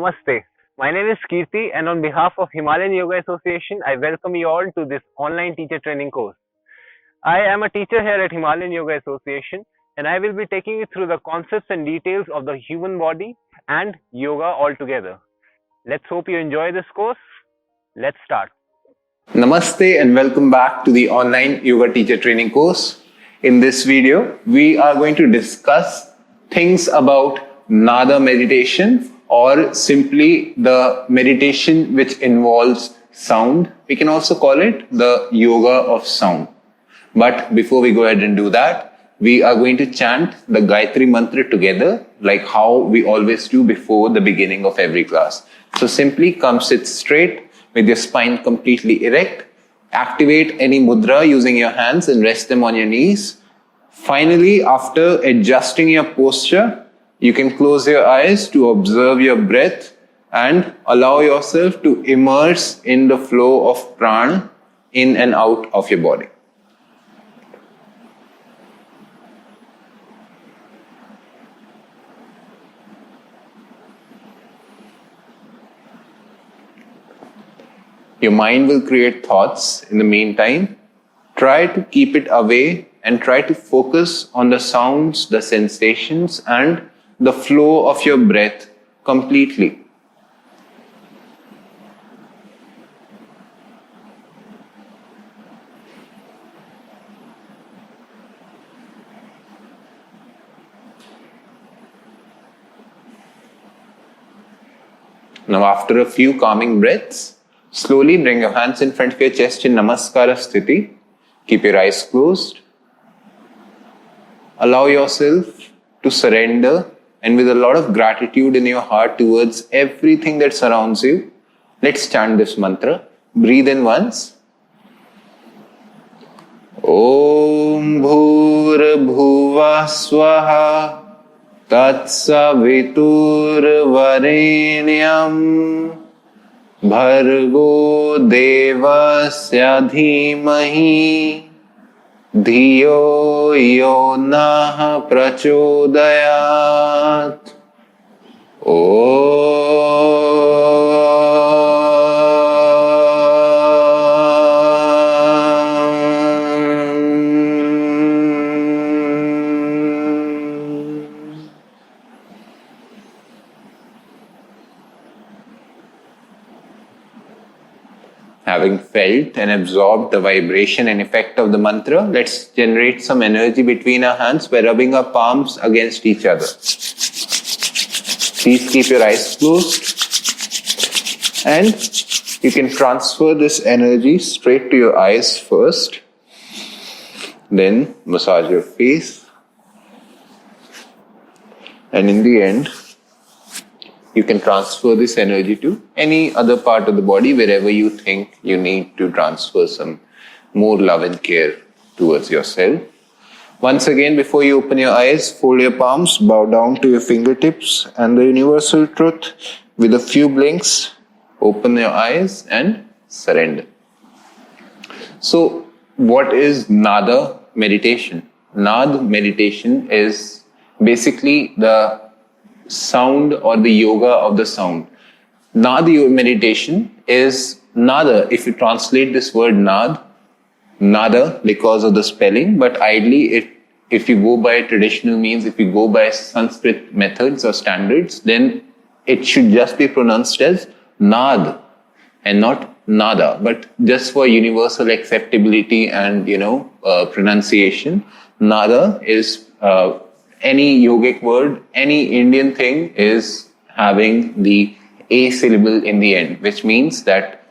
Namaste. My name is Kirti, and on behalf of Himalayan Yoga Association, I welcome you all to this online teacher training course. I am a teacher here at Himalayan Yoga Association, and I will be taking you through the concepts and details of the human body and yoga altogether. Let's hope you enjoy this course. Let's start. Namaste and welcome back to the online yoga teacher training course. In this video, we are going to discuss things about Nada meditation, or simply the meditation which involves sound. We can also call it the yoga of sound. But before we go ahead and do that, we are going to chant the Gayatri mantra together, like how we always do before the beginning of every class. So simply come sit straight with your spine completely erect. Activate any mudra using your hands and rest them on your knees. Finally, after adjusting your posture, you can close your eyes to observe your breath and allow yourself to immerse in the flow of prana in and out of your body. Your mind will create thoughts in the meantime. Try to keep it away and try to focus on the sounds, the sensations, and the flow of your breath completely. Now, after a few calming breaths, slowly bring your hands in front of your chest in Namaskara Sthiti. Keep your eyes closed. Allow yourself to surrender, and with a lot of gratitude in your heart towards everything that surrounds you, let's chant this mantra. Breathe in once. Om Bhur Bhuva Swaha Tatsavitur Varenyam Bhargo Devasya Dhimahi Dhiyo Yo Nah Prachodayat. Having felt and absorbed the vibration and effect of the mantra, let's generate some energy between our hands by rubbing our palms against each other. Please keep your eyes closed, and you can transfer this energy straight to your eyes first, then massage your face, and in the end, you can transfer this energy to any other part of the body wherever you think you need to transfer some more love and care towards yourself. Once again, before you open your eyes, fold your palms, bow down to your fingertips, and the universal truth, with a few blinks, open your eyes and surrender. So, what is Nada meditation? Nada meditation is basically the sound or the yoga of the sound. Nada meditation is nada. If you translate this word nada because of the spelling, but ideally if you go by traditional means, if you go by Sanskrit methods or standards, then it should just be pronounced as nad and not nada. But just for universal acceptability and pronunciation, nada is any yogic word, any Indian thing is having the A syllable in the end, which means that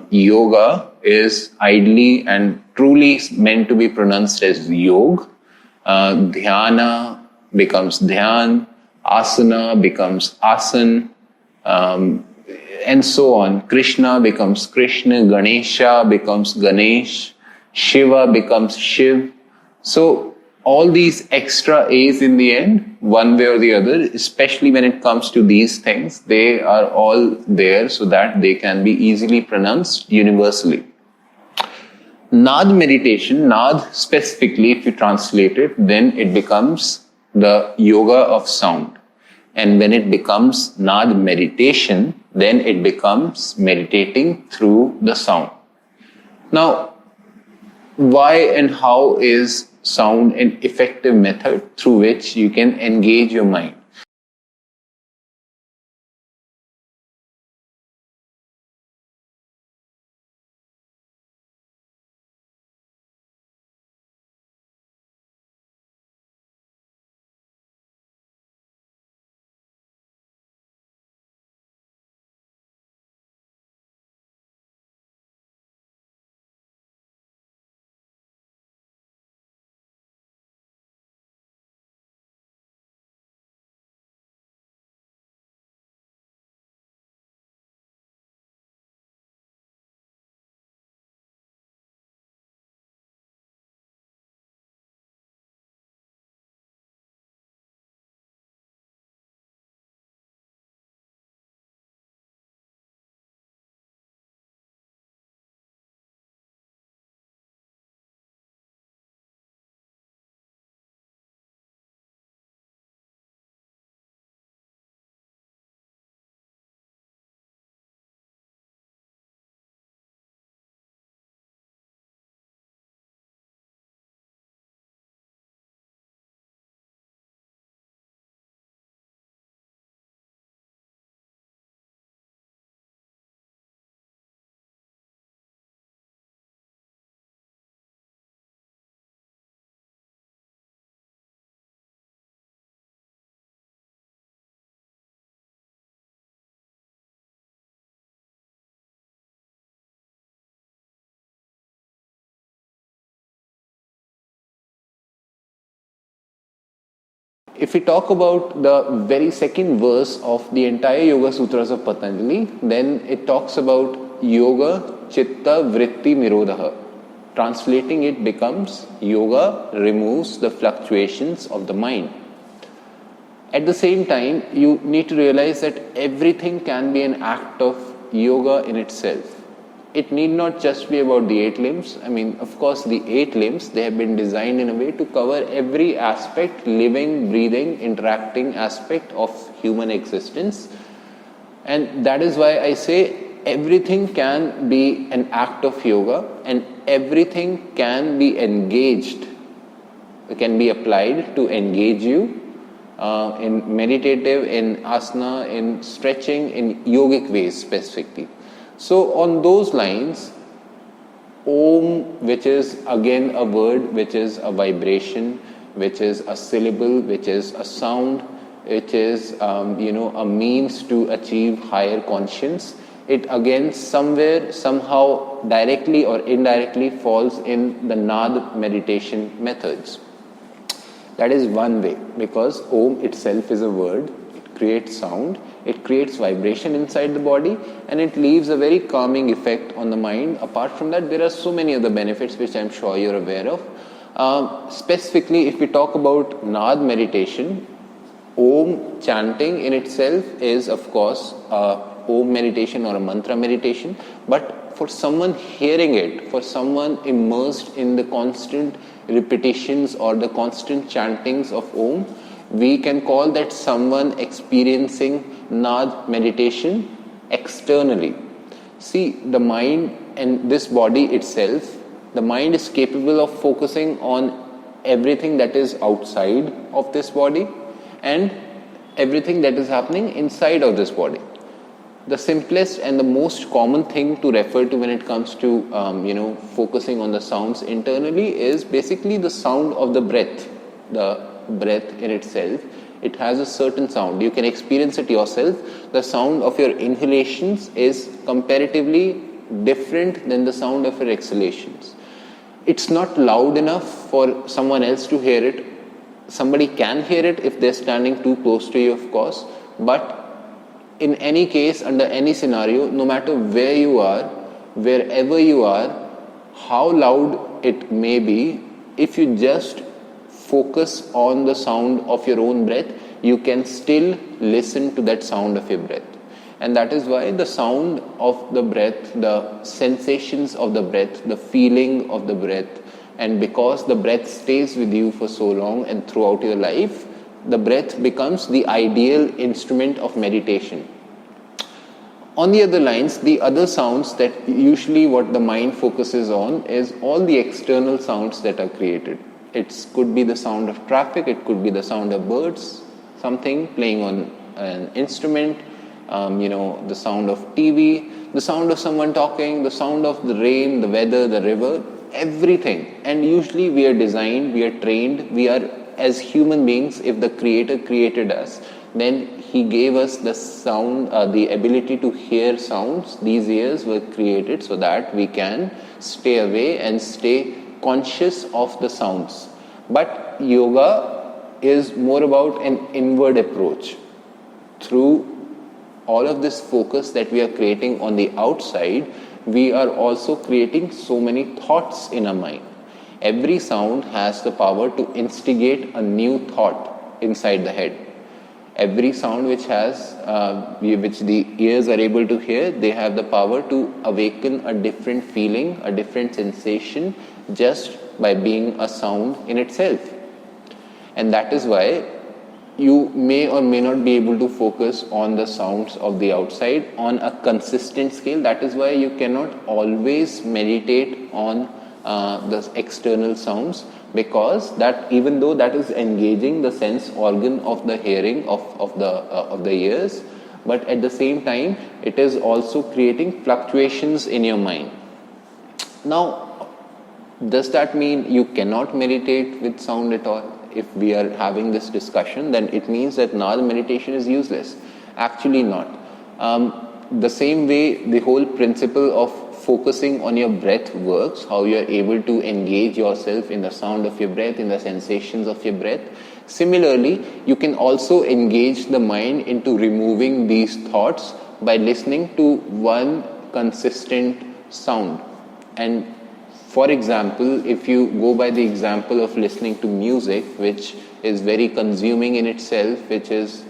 yoga is ideally and truly meant to be pronounced as yog. Dhyana becomes dhyan, asana becomes asan, and so on. Krishna becomes Krishna, Ganesha becomes Ganesh, Shiva becomes Shiv. So all these extra A's in the end, one way or the other, especially when it comes to these things, they are all there so that they can be easily pronounced universally. Nad meditation, Nad specifically, if you translate it, then it becomes the yoga of sound. And when it becomes nad meditation, then it becomes meditating through the sound. Now, why and how is sound an effective method through which you can engage your mind? If we talk about the very second verse of the entire Yoga Sutras of Patanjali, then it talks about Yoga Chitta Vritti Nirodha. Translating it becomes yoga removes the fluctuations of the mind. At the same time, you need to realize that everything can be an act of yoga in itself. It need not just be about the 8 limbs. I mean, of course, the 8 limbs, they have been designed in a way to cover every aspect, living, breathing, interacting aspect of human existence. And that is why I say everything can be an act of yoga and everything can be engaged, can be applied to engage you in meditative, in asana, in stretching, in yogic ways specifically. So on those lines, Om, which is again a word, which is a vibration, which is a syllable, which is a sound, which is a means to achieve higher conscience, it again somewhere, somehow, directly or indirectly falls in the Nad meditation methods. That is one way, because Om itself is a word, it creates sound, it creates vibration inside the body, and it leaves a very calming effect on the mind. Apart from that, there are so many other benefits which I am sure you are aware of. Specifically, if we talk about Nad meditation, Om chanting in itself is, of course, Om meditation or a mantra meditation, but for someone hearing it, for someone immersed in the constant repetitions or the constant chantings of Om, we can call that someone experiencing Nad meditation externally. See, the mind and this body itself, the mind is capable of focusing on everything that is outside of this body and everything that is happening inside of this body. The simplest and the most common thing to refer to when it comes to focusing on the sounds internally is basically the sound of the breath. The breath in itself, it has a certain sound. You can experience it yourself. The sound of your inhalations is comparatively different than the sound of your exhalations. It's not loud enough for someone else to hear it. Somebody can hear it if they're standing too close to you, of course, but in any case, under any scenario, no matter where you are, wherever you are, how loud it may be, if you just focus on the sound of your own breath, you can still listen to that sound of your breath. And that is why the sound of the breath, the sensations of the breath, the feeling of the breath, and because the breath stays with you for so long and throughout your life, the breath becomes the ideal instrument of meditation. On the other lines, the other sounds that usually what the mind focuses on is all the external sounds that are created. It could be the sound of traffic, it could be the sound of birds, something playing on an instrument, the sound of TV, the sound of someone talking, the sound of the rain, the weather, the river, everything. And usually we are designed, we are trained, we are as human beings, if the Creator created us, then He gave us the sound, the ability to hear sounds. These ears were created so that we can stay away and stay conscious of the sounds. But yoga is more about an inward approach. Through all of this focus that we are creating on the outside, we are also creating so many thoughts in our mind. Every sound has the power to instigate a new thought inside the head. Every sound which the ears are able to hear, they have the power to awaken a different feeling, a different sensation, just by being a sound in itself. And that is why you may or may not be able to focus on the sounds of the outside on a consistent scale. That is why you cannot always meditate on the external sounds, because that, even though that is engaging the sense organ of the hearing of the ears, but at the same time it is also creating fluctuations in your mind. Now, does that mean you cannot meditate with sound at all? If we are having this discussion, then it means that now the meditation is useless. Actually not. The same way the whole principle of focusing on your breath works, how you are able to engage yourself in the sound of your breath, in the sensations of your breath. Similarly, you can also engage the mind into removing these thoughts by listening to one consistent sound. And for example, if you go by the example of listening to music, which is very consuming in itself, which is,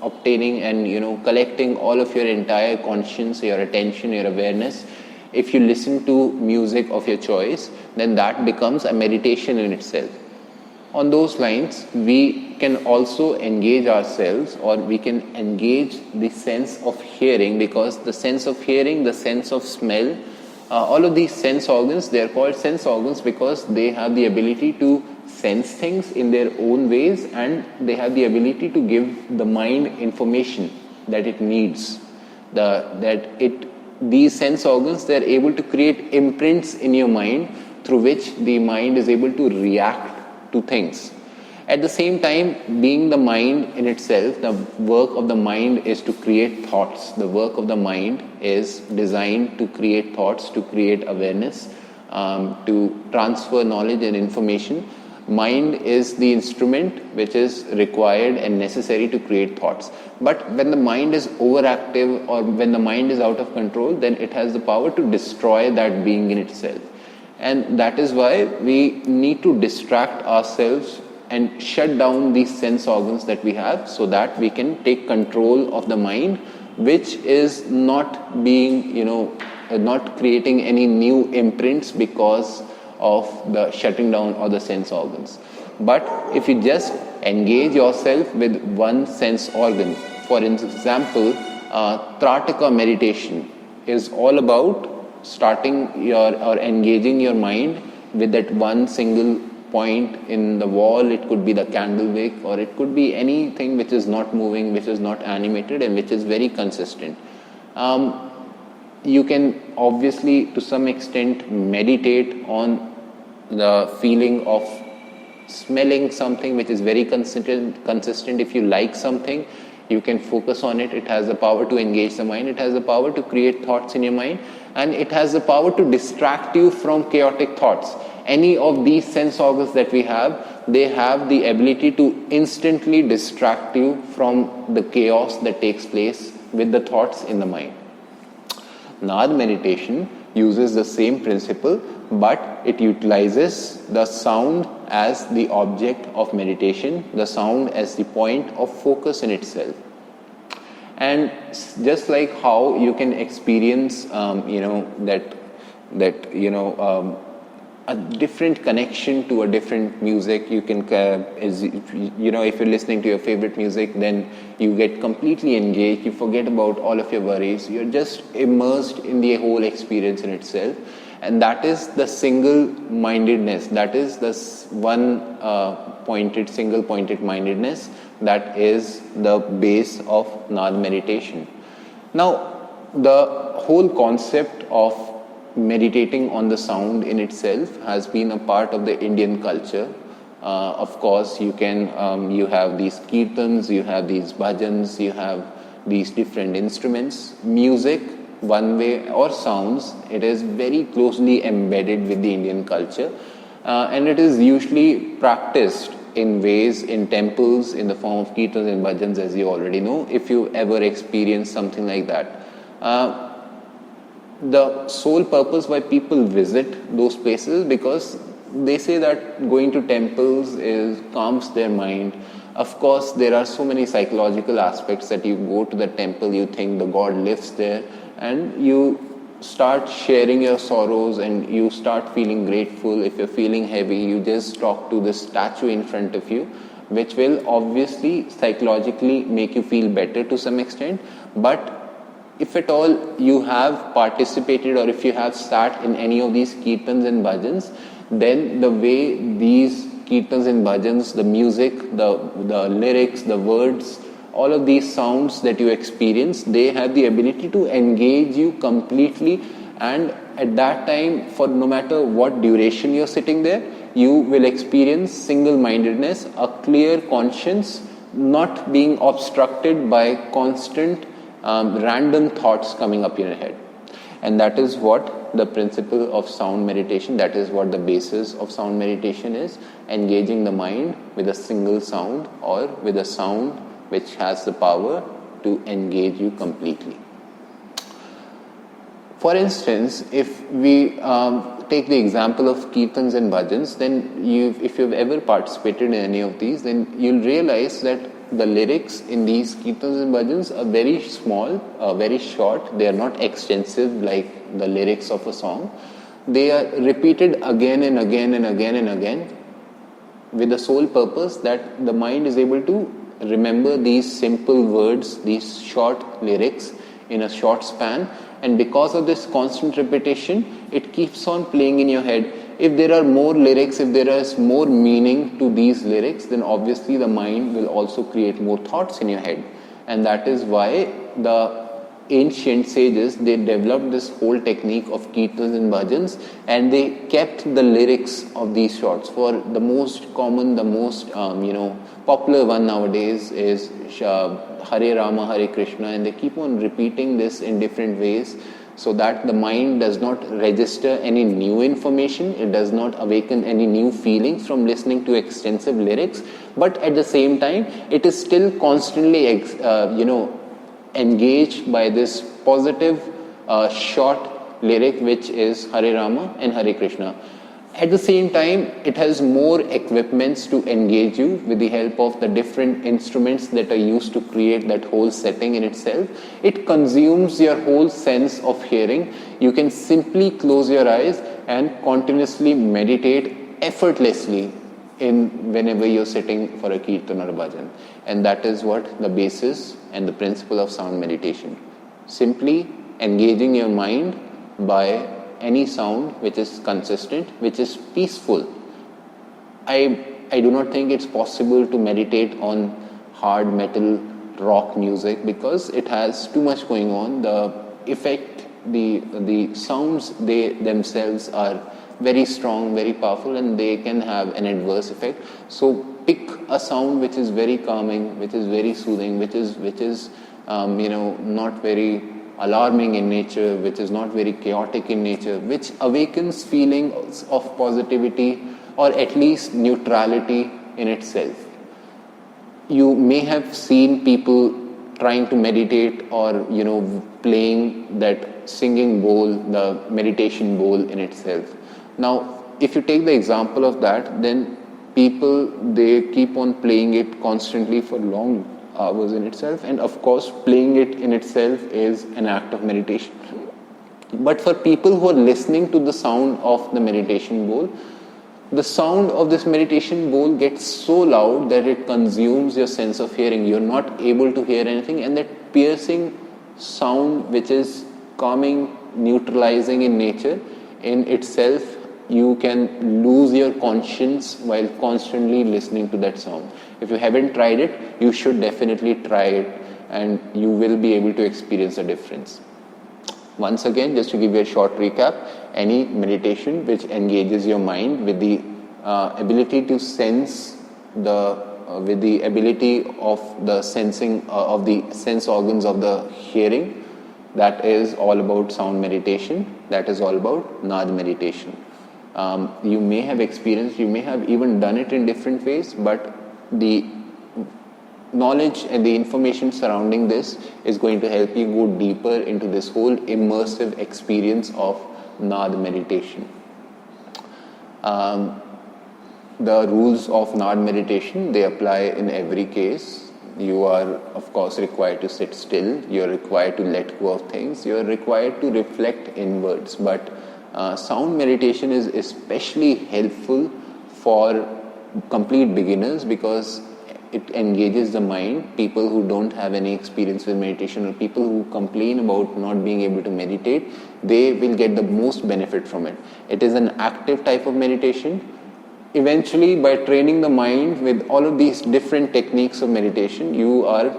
obtaining and, collecting all of your entire conscience, your attention, your awareness. If you listen to music of your choice, then that becomes a meditation in itself. On those lines, we can also engage ourselves, or we can engage the sense of hearing, because the sense of hearing, the sense of smell, all of these sense organs, they are called sense organs because they have the ability to sense things in their own ways, and they have the ability to give the mind information that it needs. These sense organs, they are able to create imprints in your mind through which the mind is able to react to things. At the same time, being the mind in itself, the work of the mind is to create thoughts. The work of the mind is designed to create thoughts, to create awareness, to transfer knowledge and information. Mind is the instrument which is required and necessary to create thoughts. But when the mind is overactive, or when the mind is out of control, then it has the power to destroy that being in itself. And that is why we need to distract ourselves and shut down these sense organs that we have, so that we can take control of the mind, which is not being, not creating any new imprints because of the shutting down of the sense organs. But if you just engage yourself with one sense organ, for example, Trataka meditation is all about engaging your mind with that one single point in the wall. It could be the candle wick, or it could be anything which is not moving, which is not animated, and which is very consistent. You can obviously to some extent meditate on the feeling of smelling something which is very consistent. If you like something, you can focus on it. It has the power to engage the mind. It has the power to create thoughts in your mind, and it has the power to distract you from chaotic thoughts. Any of these sense organs that we have, they have the ability to instantly distract you from the chaos that takes place with the thoughts in the mind. Nad meditation uses the same principle, but it utilizes the sound as the object of meditation, the sound as the point of focus in itself. And just like how you can experience, a different connection to a different music. You can, if you're listening to your favorite music, then you get completely engaged. You forget about all of your worries. You're just immersed in the whole experience in itself. And that is the single-mindedness. That is the single-pointed mindedness that is the base of Nad meditation. Now, the whole concept of meditating on the sound in itself has been a part of the Indian culture. Of course, you have these kirtans, you have these bhajans, you have these different instruments. Music, one way, or sounds, it is very closely embedded with the Indian culture, and it is usually practiced in ways in temples in the form of kirtans and bhajans, as you already know, if you ever experienced something like that. The sole purpose why people visit those places, because they say that going to temples calms their mind. Of course, there are so many psychological aspects that you go to the temple, you think the God lives there, and you start sharing your sorrows and you start feeling grateful. If you're feeling heavy, you just talk to the statue in front of you, which will obviously psychologically make you feel better to some extent. But if at all you have participated or if you have sat in any of these kirtans and bhajans, then the way these kirtans and bhajans, the music, the lyrics, the words, all of these sounds that you experience, they have the ability to engage you completely. And at that time, for no matter what duration you're sitting there, you will experience single-mindedness, a clear conscience, not being obstructed by constant random thoughts coming up in your head. And that is what the principle of sound meditation, that is what the basis of sound meditation is, engaging the mind with a single sound or with a sound which has the power to engage you completely. For instance, if we take the example of kirtans and bhajans, then if you've ever participated in any of these, then you'll realize that the lyrics in these kirtans and bhajans are very small, very short. They are not extensive like the lyrics of a song. They are repeated again and again and again and again, with the sole purpose that the mind is able to remember these simple words, these short lyrics in a short span. And because of this constant repetition, it keeps on playing in your head. If there are more lyrics, if there is more meaning to these lyrics, then obviously the mind will also create more thoughts in your head. And that is why the ancient sages, they developed this whole technique of kirtans and bhajans, and they kept the lyrics of these shorts. For the most common, the most popular one nowadays is Hare Rama, Hare Krishna, and they keep on repeating this in different ways so that the mind does not register any new information, it does not awaken any new feelings from listening to extensive lyrics, but at the same time, it is still constantly engaged by this positive short lyric, which is Hare Rama and Hare Krishna. At the same time, it has more equipments to engage you with the help of the different instruments that are used to create that whole setting in itself. It consumes your whole sense of hearing. You can simply close your eyes and continuously meditate effortlessly whenever you're sitting for a kirtan or a bhajan. And that is what the basis and the principle of sound meditation. Simply engaging your mind by any sound which is consistent, which is peaceful. I do not think it's possible to meditate on hard metal rock music because it has too much going on. The effect, the sounds, they themselves are very strong, very powerful, and they can have an adverse effect. So pick a sound which is very calming, which is very soothing, which is not very alarming in nature, which is not very chaotic in nature, which awakens feelings of positivity or at least neutrality in itself. You may have seen people trying to meditate or playing that singing bowl, the meditation bowl in itself. Now, if you take the example of that, then people, they keep on playing it constantly for long hours in itself, and of course playing it in itself is an act of meditation. But for people who are listening to the sound of the meditation bowl, the sound of this meditation bowl gets so loud that it consumes your sense of hearing. You're not able to hear anything, and that piercing sound, which is calming, neutralizing in nature, in itself, you can lose your conscience while constantly listening to that sound. If you haven't tried it, you should definitely try it, and you will be able to experience a difference. Once again, just to give you a short recap, any meditation which engages your mind with the ability to sense with the ability of the sensing of the sense organs of the hearing, that is all about sound meditation. That is all about Nad meditation. You may have experienced, you may have even done it in different ways, but the knowledge and the information surrounding this is going to help you go deeper into this whole immersive experience of Nad meditation. The rules of Nad meditation, they apply in every case. You are, of course, required to sit still. You are required to let go of things. You are required to reflect inwards. But sound meditation is especially helpful for complete beginners because it engages the mind. People who don't have any experience with meditation or people who complain about not being able to meditate, they will get the most benefit from it. It is an active type of meditation. Eventually, by training the mind with all of these different techniques of meditation, you are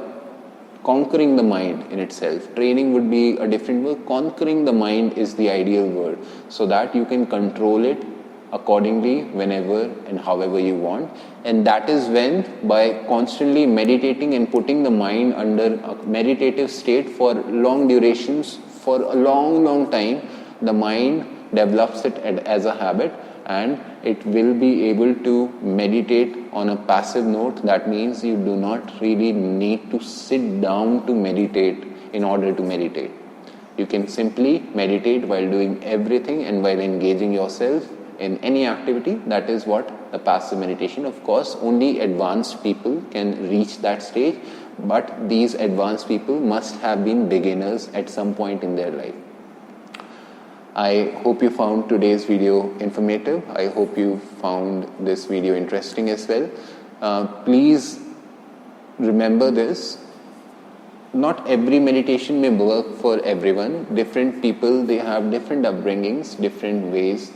conquering the mind in itself. Training would be a different word. Conquering the mind is the ideal word, so that you can control it accordingly whenever and however you want. And that is when, by constantly meditating and putting the mind under a meditative state for long durations, for a long time, the mind develops it as a habit, and it will be able to meditate on a passive note. That means you do not really need to sit down to meditate in order to meditate. You can simply meditate while doing everything and while engaging yourself in any activity. That is what the passive meditation. Of course, only advanced people can reach that stage, but these advanced people must have been beginners at some point in their life. I hope you found today's video informative. I hope you found this video interesting as well. Please remember this. Not every meditation may work for everyone. Different people, they have different upbringings, different ways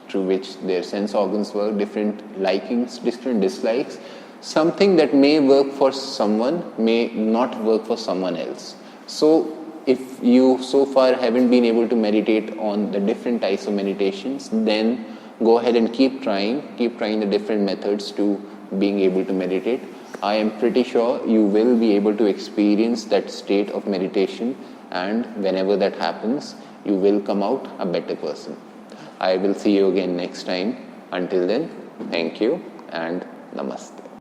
through which their sense organs work, different likings, different dislikes. Something that may work for someone may not work for someone else. So if you so far haven't been able to meditate on the different types of meditations, then go ahead and keep trying the different methods to being able to meditate. I am pretty sure you will be able to experience that state of meditation, and whenever that happens, you will come out a better person. I will see you again next time. Until then, thank you and namaste.